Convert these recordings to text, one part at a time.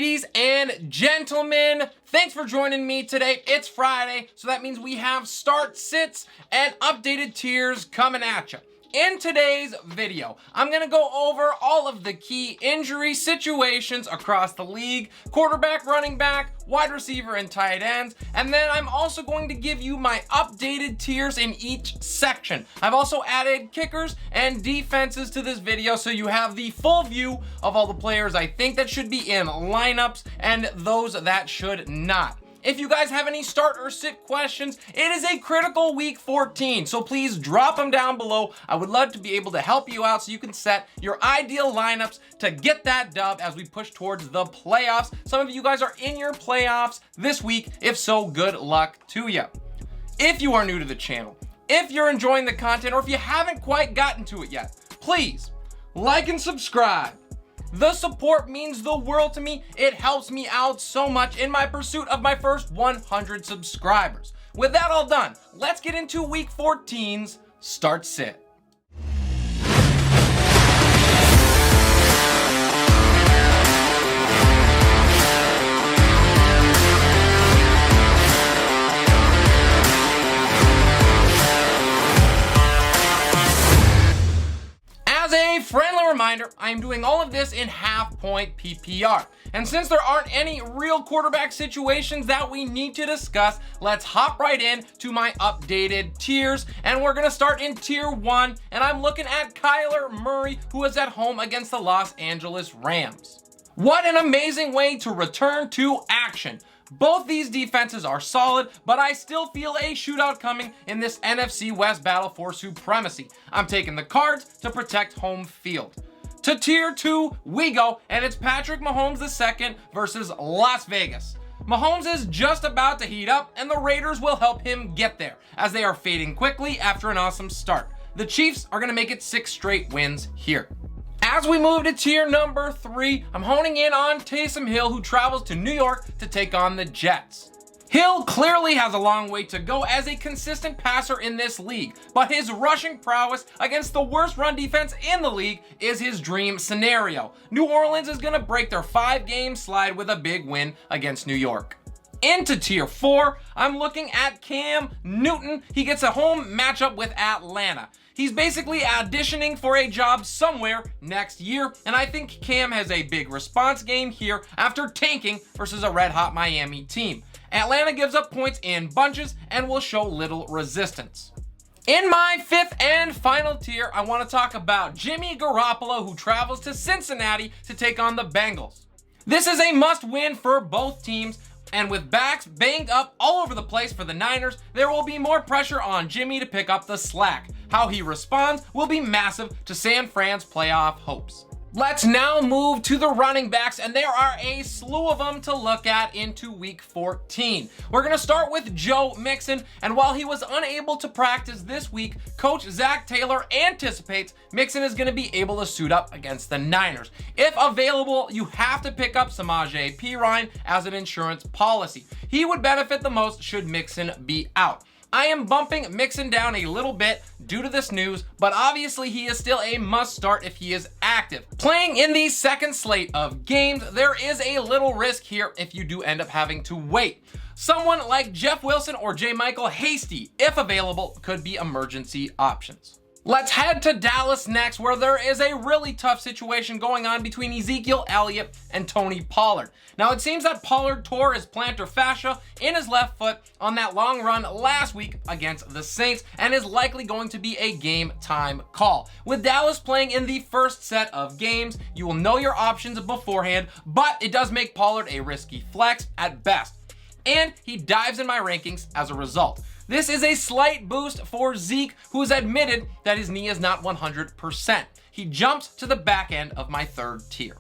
Ladies and gentlemen, thanks for joining me today. It's Friday, so that means we have start sits and updated tiers coming at you. In today's video, I'm going to go over all of the key injury situations across the league, quarterback, running back, wide receiver, and tight ends, and then I'm also going to give you my updated tiers in each section. I've also added kickers and defenses to this video so you have the full view of all the players I think that should be in lineups and those that should not. If you guys have any start or sit questions, it is a critical week 14, so please drop them down below. I would love to be able to help you out so you can set your ideal lineups to get that dub as we push towards the playoffs. Some of you guys are in your playoffs this week. If so, good luck to you. If you are new to the channel, if you're enjoying the content, or if you haven't quite gotten to it yet, please like and subscribe. The support means the world to me. It helps me out so much in my pursuit of my first 100 subscribers. With that all done, let's get into week 14's start sit. As a friendly reminder, I am doing all of this in half-point PPR. And since there aren't any real quarterback situations that we need to discuss, let's hop right in to my updated tiers. And we're going to start in tier 1, and I'm looking at Kyler Murray, who is at home against the Los Angeles Rams. What an amazing way to return to action. Both these defenses are solid, but I still feel a shootout coming in this NFC West battle for supremacy. I'm taking the Cards to protect home field. To tier 2 we go, and it's Patrick Mahomes II versus Las Vegas. Mahomes is just about to heat up, and the Raiders will help him get there, as they are fading quickly after an awesome start. The Chiefs are going to make it 6 straight wins here. As we move to tier number 3, I'm honing in on Taysom Hill, who travels to New York to take on the Jets. Hill clearly has a long way to go as a consistent passer in this league, but his rushing prowess against the worst run defense in the league is his dream scenario. New Orleans is going to break their 5-game slide with a big win against New York. Into tier 4, I'm looking at Cam Newton. He gets a home matchup with Atlanta. He's basically auditioning for a job somewhere next year, and I think Cam has a big response game here after tanking versus a red-hot Miami team. Atlanta gives up points in bunches and will show little resistance. In my 5th and final tier, I want to talk about Jimmy Garoppolo, who travels to Cincinnati to take on the Bengals. This is a must-win for both teams, and with backs banged up all over the place for the Niners, there will be more pressure on Jimmy to pick up the slack. How he responds will be massive to San Fran's playoff hopes. Let's now move to the running backs, and there are a slew of them to look at into week 14. We're going to start with Joe Mixon, and while he was unable to practice this week, Coach Zach Taylor anticipates Mixon is going to be able to suit up against the Niners. If available, you have to pick up Samaje Perine as an insurance policy. He would benefit the most should Mixon be out. I am bumping Mixon down a little bit due to this news, but obviously he is still a must start if he is active. Playing in the second slate of games, there is a little risk here if you do end up having to wait. Someone like Jeff Wilson or J. Michael Hasty, if available, could be emergency options. Let's head to Dallas next, where there is a really tough situation going on between Ezekiel Elliott and Tony Pollard. Now, it seems that Pollard tore his plantar fascia in his left foot on that long run last week against the Saints and is likely going to be a game time call. With Dallas playing in the first set of games, you will know your options beforehand, but it does make Pollard a risky flex at best. And he dives in my rankings as a result. This is a slight boost for Zeke, who has admitted that his knee is not 100%. He jumps to the back end of my 3rd tier.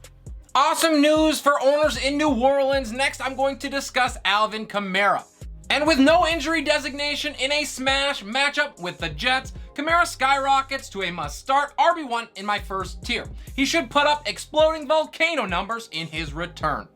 Awesome news for owners in New Orleans. Next, I'm going to discuss Alvin Kamara. And with no injury designation in a smash matchup with the Jets, Kamara skyrockets to a must-start RB1 in my 1st tier. He should put up exploding volcano numbers in his return.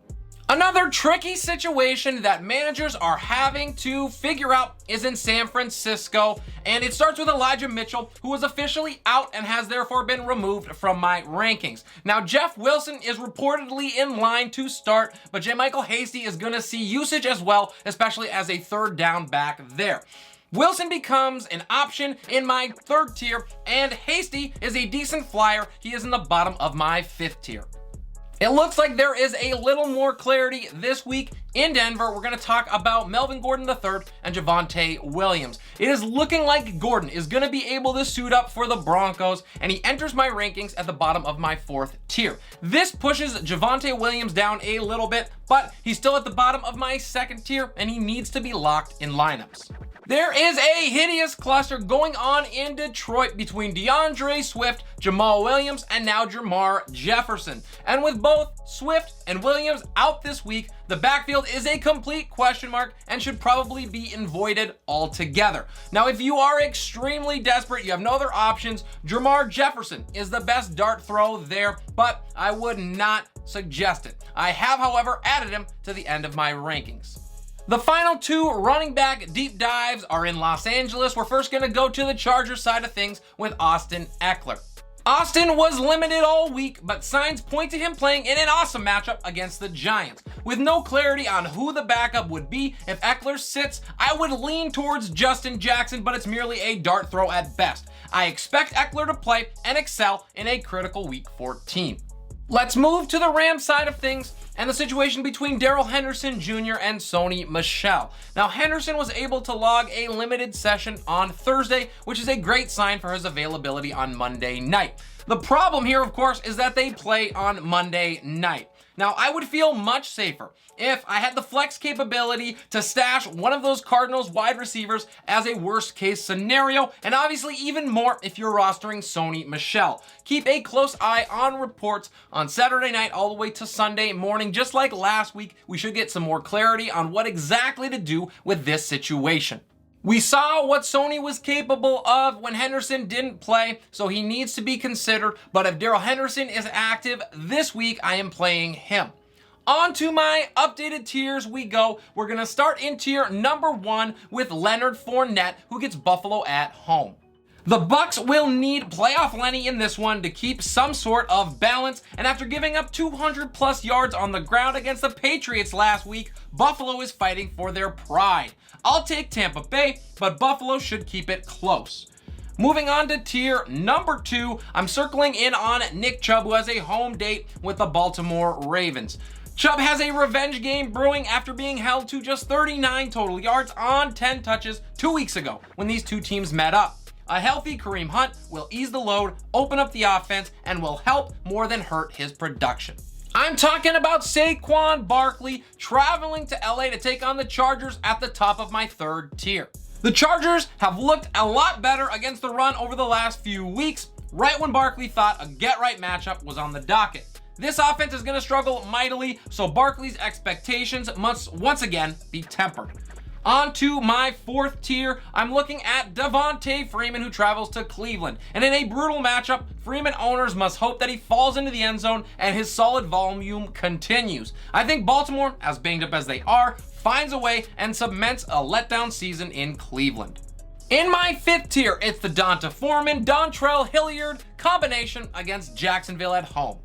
Another tricky situation that managers are having to figure out is in San Francisco, and it starts with Elijah Mitchell, who is officially out and has therefore been removed from my rankings. Now, Jeff Wilson is reportedly in line to start, but J. Michael Hasty is going to see usage as well, especially as a third down back there. Wilson becomes an option in my third tier, and Hasty is a decent flyer. He is in the bottom of my fifth tier. It looks like there is a little more clarity this week in Denver. We're going to talk about Melvin Gordon III and Javonte Williams. It is looking like Gordon is going to be able to suit up for the Broncos, and he enters my rankings at the bottom of my fourth tier. This pushes Javonte Williams down a little bit, but he's still at the bottom of my second tier, and he needs to be locked in lineups. There is a hideous cluster going on in Detroit between DeAndre Swift, Jamal Williams, and now Jermar Jefferson. And with both Swift and Williams out this week, the backfield is a complete question mark and should probably be voided altogether. Now, if you are extremely desperate, you have no other options, Jermar Jefferson is the best dart throw there, but I would not suggest it. I have, however, added him to the end of my rankings. The final two running back deep dives are in Los Angeles. We're first going to go to the Chargers side of things with Austin Ekeler. Austin was limited all week, but signs point to him playing in an awesome matchup against the Giants. With no clarity on who the backup would be, if Ekeler sits, I would lean towards Justin Jackson, but it's merely a dart throw at best. I expect Ekeler to play and excel in a critical week 14. Let's move to the Rams side of things and the situation between Darrell Henderson Jr. and Sony Michel. Now, Henderson was able to log a limited session on Thursday, which is a great sign for his availability on Monday night. The problem here, of course, is that they play on Monday night. Now, I would feel much safer if I had the flex capability to stash one of those Cardinals wide receivers as a worst case scenario, and obviously even more if you're rostering Sony Michel. Keep a close eye on reports on Saturday night all the way to Sunday morning. Just like last week, we should get some more clarity on what exactly to do with this situation. We saw what Sony was capable of when Henderson didn't play, so he needs to be considered. But if Darrell Henderson is active this week, I am playing him. On to my updated tiers we go. We're going to start in tier number 1 with Leonard Fournette, who gets Buffalo at home. The Bucs will need playoff Lenny in this one to keep some sort of balance, and after giving up 200 plus yards on the ground against the Patriots last week, Buffalo is fighting for their pride. I'll take Tampa Bay, but Buffalo should keep it close. Moving on to tier number 2, I'm circling in on Nick Chubb, who has a home date with the Baltimore Ravens. Chubb has a revenge game brewing after being held to just 39 total yards on 10 touches 2 weeks ago when these two teams met up. A healthy Kareem Hunt will ease the load, open up the offense, and will help more than hurt his production. I'm talking about Saquon Barkley traveling to LA to take on the Chargers at the top of my third tier. The Chargers have looked a lot better against the run over the last few weeks, right when Barkley thought a get-right matchup was on the docket. This offense is going to struggle mightily, so Barkley's expectations must once again be tempered. On to my fourth tier, I'm looking at Devontae Freeman, who travels to Cleveland. And in a brutal matchup, Freeman owners must hope that he falls into the end zone and his solid volume continues. I think Baltimore, as banged up as they are, finds a way and cements a letdown season in Cleveland. In my fifth tier, it's the Donta Foreman, Dontrell Hilliard combination against Jacksonville at home.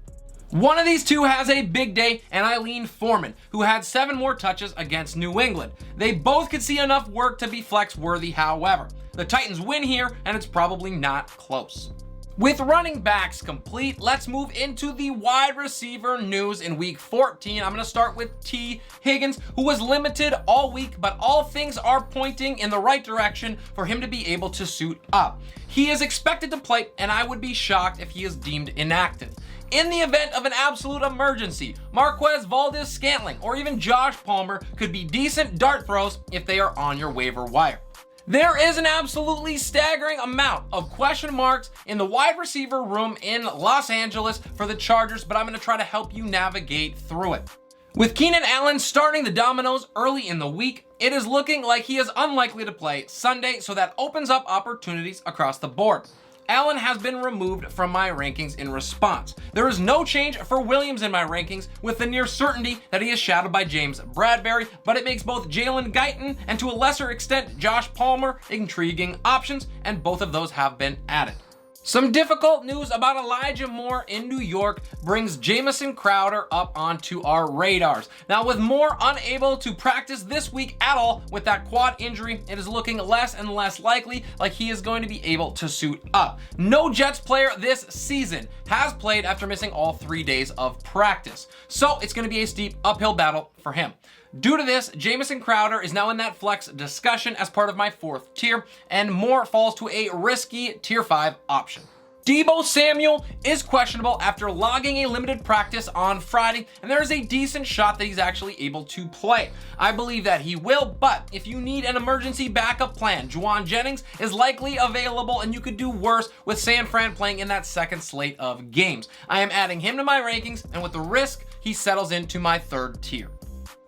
One of these two has a big day, and I lean Foreman, who had 7 more touches against New England. They both could see enough work to be flex worthy, however. The Titans win here, and it's probably not close. With running backs complete, let's move into the wide receiver news in week 14. I'm going to start with T. Higgins, who was limited all week, but all things are pointing in the right direction for him to be able to suit up. He is expected to play, and I would be shocked if he is deemed inactive. In the event of an absolute emergency, Marquez Valdes-Scantling or even Josh Palmer could be decent dart throws if they are on your waiver wire. There is an absolutely staggering amount of question marks in the wide receiver room in Los Angeles for the Chargers, but I'm going to try to help you navigate through it. With Keenan Allen starting the dominoes early in the week, it is looking like he is unlikely to play Sunday, so that opens up opportunities across the board. Allen has been removed from my rankings in response. There is no change for Williams in my rankings, with the near certainty that he is shadowed by James Bradberry, but it makes both Jalen Guyton and to a lesser extent Josh Palmer intriguing options, and both of those have been added. Some difficult news about Elijah Moore in New York brings Jamison Crowder up onto our radars. Now, with Moore unable to practice this week at all with that quad injury, it is looking less and less likely like he is going to be able to suit up. No Jets player this season has played after missing all 3 days of practice, so it's going to be a steep uphill battle for him. Due to this, Jamison Crowder is now in that flex discussion as part of my 4th tier, and Moore falls to a risky tier 5 option. Deebo Samuel is questionable after logging a limited practice on Friday, and there is a decent shot that he's actually able to play. I believe that he will, but if you need an emergency backup plan, Juwan Jennings is likely available, and you could do worse with San Fran playing in that second slate of games. I am adding him to my rankings, and with the risk, he settles into my 3rd tier.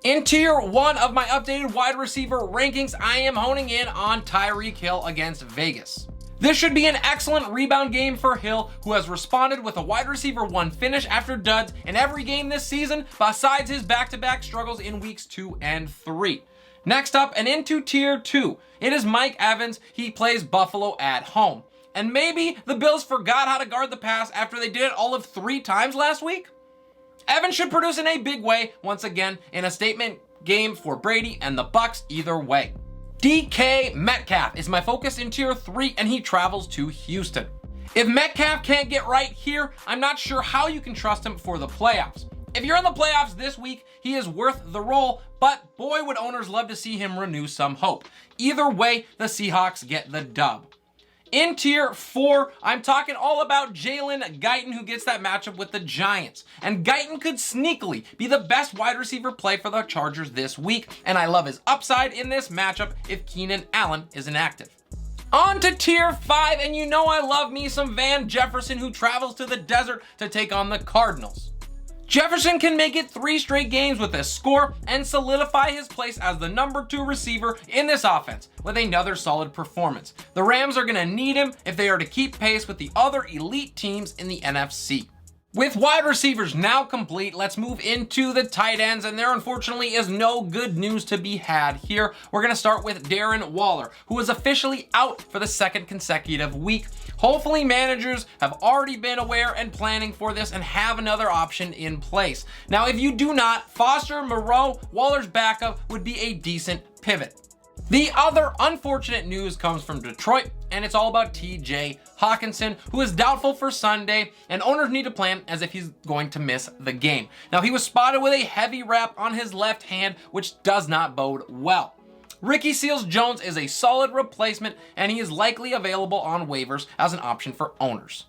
In tier 1 of my updated wide receiver rankings, I am honing in on Tyreek Hill against Vegas. This should be an excellent rebound game for Hill, who has responded with a wide receiver 1 finish after duds in every game this season, besides his back-to-back struggles in weeks 2 and 3. Next up, and into tier 2, it is Mike Evans. He plays Buffalo at home. And maybe the Bills forgot how to guard the pass after they did it all of 3 times last week? Evans should produce in a big way once again in a statement game for Brady and the Bucs either way. DK Metcalf is my focus in tier 3, and he travels to Houston. If Metcalf can't get right here, I'm not sure how you can trust him for the playoffs. If you're in the playoffs this week, he is worth the roll, but boy would owners love to see him renew some hope. Either way, the Seahawks get the dub. In tier 4, I'm talking all about Jalen Guyton, who gets that matchup with the Giants. And Guyton could sneakily be the best wide receiver play for the Chargers this week, and I love his upside in this matchup if Keenan Allen is inactive. On to tier 5, and you know I love me some Van Jefferson, who travels to the desert to take on the Cardinals. Jefferson can make it 3 straight games with a score and solidify his place as the number 2 receiver in this offense with another solid performance. The Rams are going to need him if they are to keep pace with the other elite teams in the NFC. With wide receivers now complete, let's move into the tight ends, and there unfortunately is no good news to be had here. We're going to start with Darren Waller, who is officially out for the 2nd consecutive week. Hopefully managers have already been aware and planning for this and have another option in place. Now, if you do not, Foster Moreau, Waller's backup, would be a decent pivot. The other unfortunate news comes from Detroit, and it's all about TJ Hawkinson, who is doubtful for Sunday, and owners need to plan as if he's going to miss the game. Now, he was spotted with a heavy wrap on his left hand, which does not bode well. Ricky Seals-Jones is a solid replacement, and he is likely available on waivers as an option for owners.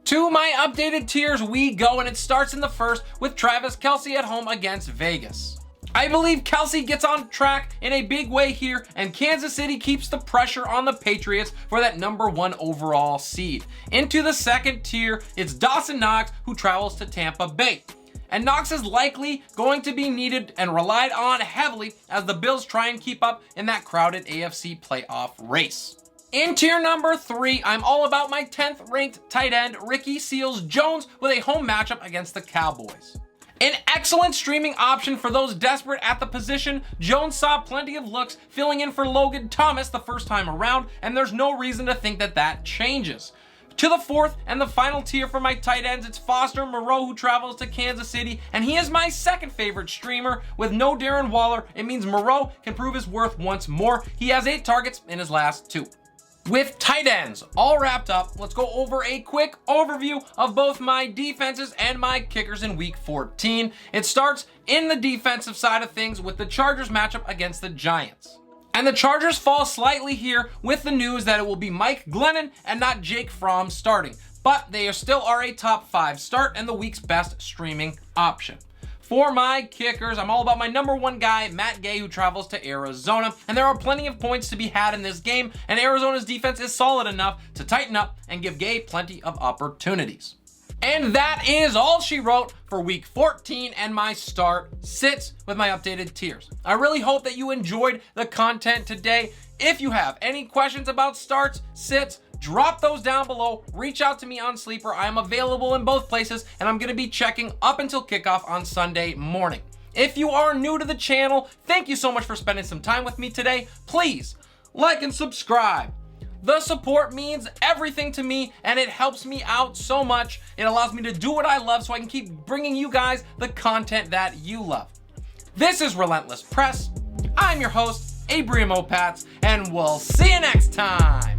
To my updated tiers we go, and it starts in the first with Travis Kelce at home against Vegas. I believe Kelce gets on track in a big way here, and Kansas City keeps the pressure on the Patriots for that number 1 overall seed. Into the second tier, it's Dawson Knox, who travels to Tampa Bay. And Knox is likely going to be needed and relied on heavily as the Bills try and keep up in that crowded AFC playoff race. In tier number 3, I'm all about my 10th ranked tight end, Ricky Seals-Jones, with a home matchup against the Cowboys. An excellent streaming option for those desperate at the position. Jones saw plenty of looks filling in for Logan Thomas the first time around, and there's no reason to think that changes. To the 4th and the final tier for my tight ends, it's Foster Moreau, who travels to Kansas City, and he is my 2nd favorite streamer. With no Darren Waller, it means Moreau can prove his worth once more. He has 8 targets in his last 2. With tight ends all wrapped up, let's go over a quick overview of both my defenses and my kickers in week 14. It starts in the defensive side of things with the Chargers matchup against the Giants. And the Chargers fall slightly here with the news that it will be Mike Glennon and not Jake Fromm starting, but they still are a top 5 start and the week's best streaming option. For my kickers, I'm all about my number 1 guy, Matt Gay, who travels to Arizona. And there are plenty of points to be had in this game, and Arizona's defense is solid enough to tighten up and give Gay plenty of opportunities. And that is all she wrote for week 14 and my start sits with my updated tiers. I really hope that you enjoyed the content today. If you have any questions about starts, sits, drop those down below. Reach out to me on Sleeper. I am available in both places, and I'm going to be checking up until kickoff on Sunday morning. If you are new to the channel, thank you so much for spending some time with me today. Please like and subscribe. The support means everything to me, and it helps me out so much. It allows me to do what I love so I can keep bringing you guys the content that you love. This is Relentless Press. I'm your host, Abriam Opatz, and we'll see you next time.